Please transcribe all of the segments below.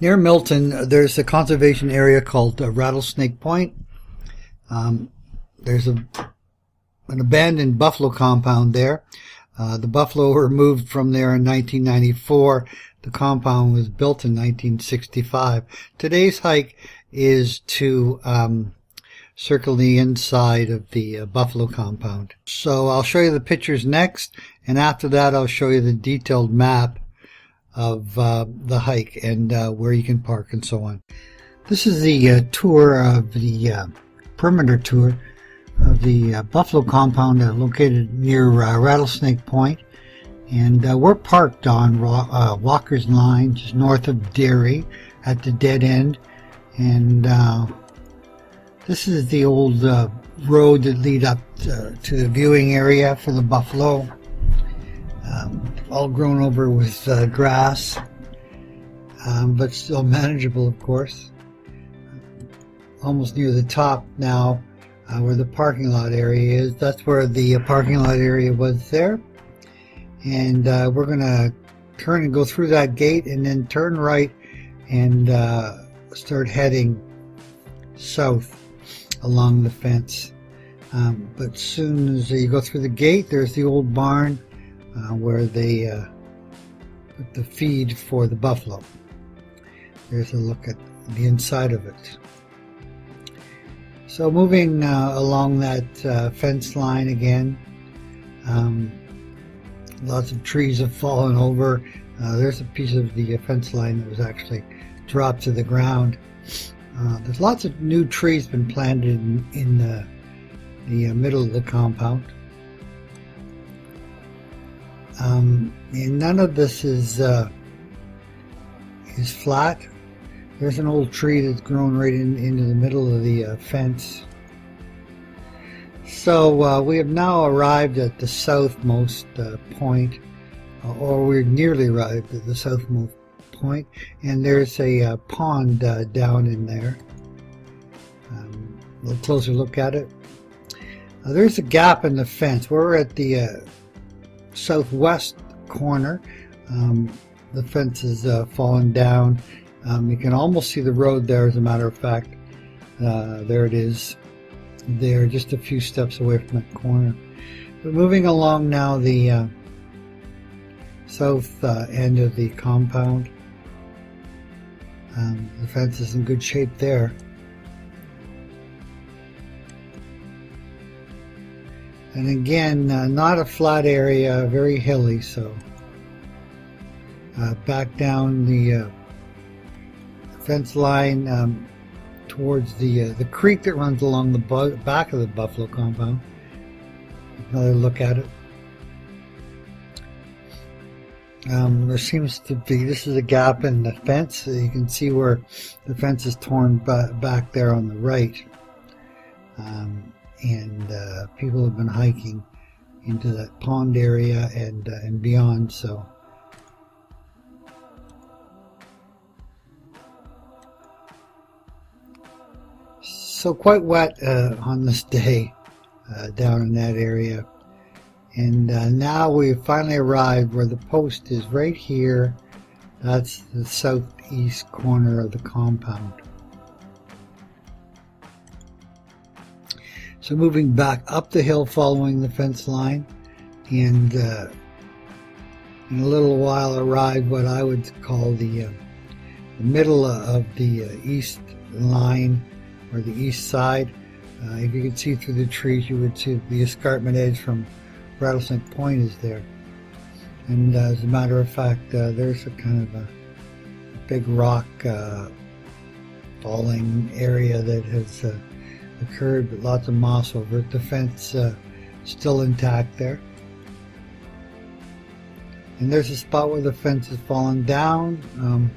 Near Milton, there's a conservation area called Rattlesnake Point. There's an abandoned buffalo compound there. The buffalo were moved from there in 1994. The compound was built in 1965. Today's hike is to circle the inside of the buffalo compound. So I'll show you the pictures next, and after that I'll show you the detailed map of the hike and where you can park and so on. This is the tour of the perimeter tour of the buffalo compound located near Rattlesnake Point, and we're parked on Walker's Line just north of Dairy at the dead end, and this is the old road that lead up to the viewing area for the buffalo, all grown over with grass, but still manageable, of course. Almost near the top now, where the parking lot area is. That's where the parking lot area was there. And we're going to turn and go through that gate and then turn right and start heading south along the fence. But as soon as you go through the gate, there's the old barn where they put the feed for the buffalo. There's a look at the inside of it. So moving along that fence line again, lots of trees have fallen over. There's a piece of the fence line that was actually dropped to the ground. There's lots of new trees been planted in the middle of the compound. And none of this is flat. There's an old tree that's grown right into the middle of the fence. So we have now arrived at the southmost point, or we're nearly arrived at the southmost point, and there's a pond down in there. A little closer look at it. There's a gap in the fence. We're at the southwest corner. The fence has fallen down. You can almost see the road there, as a matter of fact. There it is. There, just a few steps away from that corner. But moving along now the south end of the compound. The fence is in good shape there. And again, not a flat area, very hilly, so back down the fence line towards the creek that runs along the back of the buffalo compound. Another look at it. There seems to be, this is a gap in the fence, so you can see where the fence is torn back there on the right. And people have been hiking into that pond area and beyond, so quite wet on this day down in that area. And now we've finally arrived where the post is, right here. That's the southeast corner of the compound. So moving back up the hill following the fence line, and in a little while arrive what I would call the middle of the east line, or the east side. If you could see through the trees, you would see the escarpment edge from Rattlesnake Point is there. And as a matter of fact, there's a kind of a big rock falling area that has occurred, but lots of moss over it. The fence still intact there. And there's a spot where the fence has fallen down.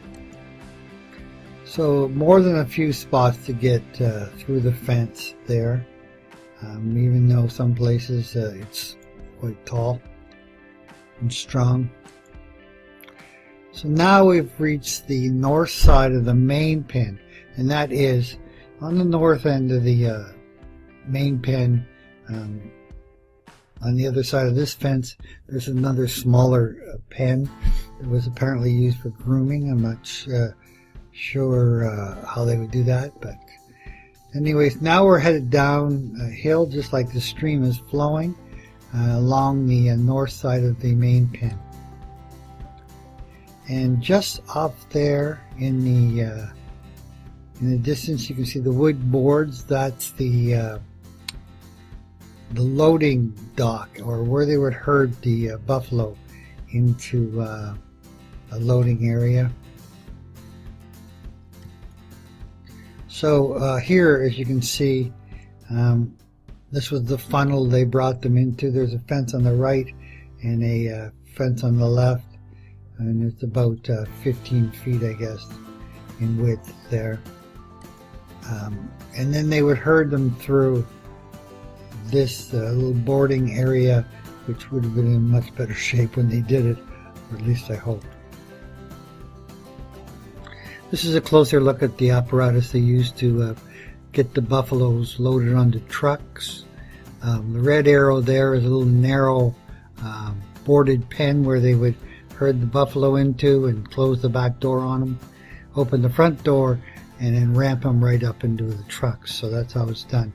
So more than a few spots to get through the fence there, even though some places it's quite tall and strong. So now we've reached the north side of the main pen, and that is on the north end of the main pen. On the other side of this fence, there's another smaller pen that was apparently used for grooming. I'm not sure how they would do that, but anyways, now we're headed down a hill just like the stream is flowing along the north side of the main pen. And just up there in the distance, you can see the wood boards. That's the loading dock, or where they would herd the buffalo into a loading area. So here, as you can see, this was the funnel they brought them into. There's a fence on the right and a fence on the left, and it's about 15 feet, I guess, in width there. And then they would herd them through this little boarding area, which would have been in much better shape when they did it, or at least I hope. This is a closer look at the apparatus they used to get the buffaloes loaded onto trucks. The red arrow there is a little narrow boarded pen where they would herd the buffalo into and close the back door on them, open the front door, and then ramp them right up into the trucks. So that's how it's done.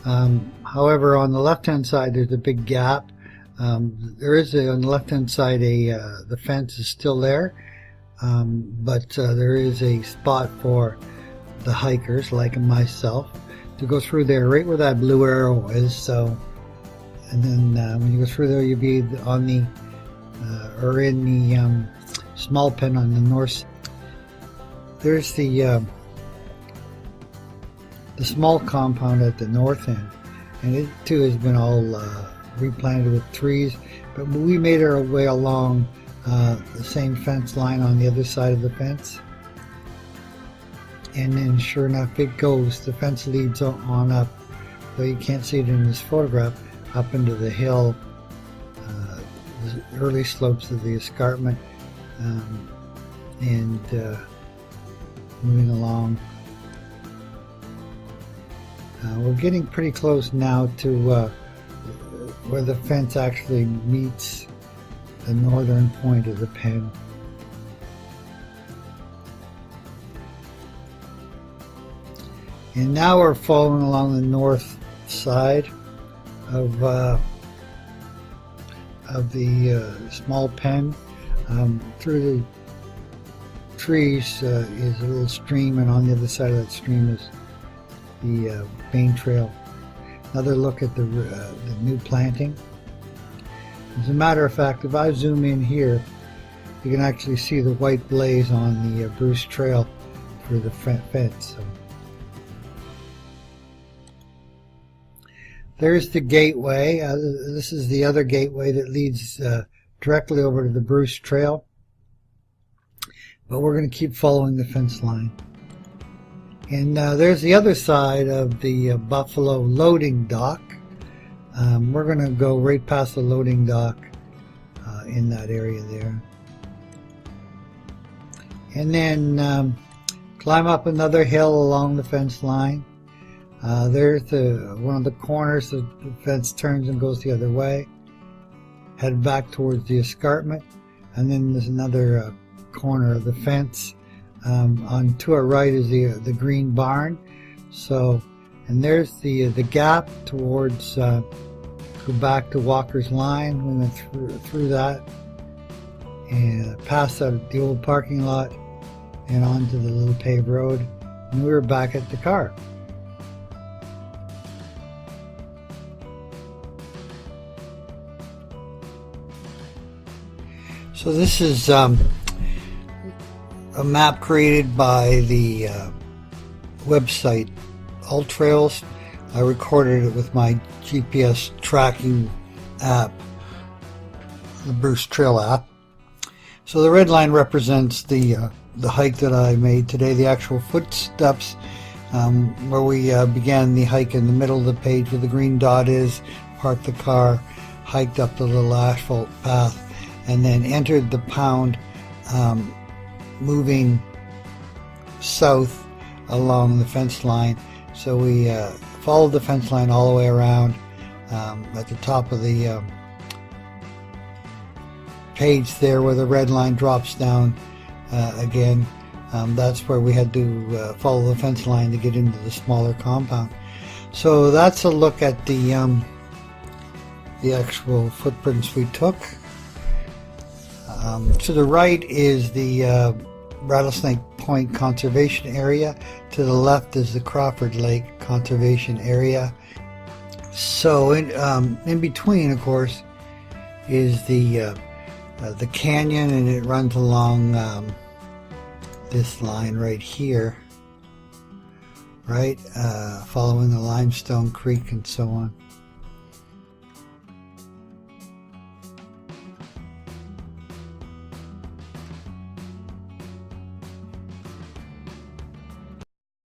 However, on the left-hand side, there's a big gap. There is on the left-hand side the fence is still there, but there is a spot for the hikers like myself to go through there, right where that blue arrow is. So, and then when you go through there, you'll be on the or in the small pen on the north. There's the small compound at the north end, and it too has been all replanted with trees, but we made our way along the same fence line on the other side of the fence, and then sure enough it goes, the fence leads on up, though you can't see it in this photograph, up into the hill, the early slopes of the escarpment, and moving along. We're getting pretty close now to where the fence actually meets the northern point of the pen. And now we're following along the north side of the small pen. Through the trees is a little stream, and on the other side of that stream is the main trail. Another look at the new planting. As a matter of fact, if I zoom in here, you can actually see the white blaze on the Bruce Trail through the fence. So there's the gateway. This is the other gateway that leads directly over to the Bruce Trail. But we're going to keep following the fence line. And there's the other side of the buffalo loading dock. We're going to go right past the loading dock in that area there. And then climb up another hill along the fence line. There's one of the corners. The fence turns and goes the other way. Head back towards the escarpment. And then there's another corner of the fence. On to our right is the green barn. So, and there's the gap towards go back to Walker's Line. We went through that and past that the old parking lot and onto the little paved road, and we were back at the car. So this is a map created by the website AllTrails. I recorded it with my GPS tracking app, the Bruce Trail app. So the red line represents the hike that I made today, the actual footsteps, where we began the hike in the middle of the page where the green dot is, parked the car, hiked up the little asphalt path, and then entered the pound, moving south along the fence line. So we followed the fence line all the way around. At the top of the page there where the red line drops down again, That's where we had to follow the fence line to get into the smaller compound. So that's a look at the actual footprints we took. To the right is the Rattlesnake Point Conservation Area. To the left is the Crawford Lake Conservation Area. So in between, of course, is the canyon, and it runs along this line right here, right, following the Limestone Creek and so on.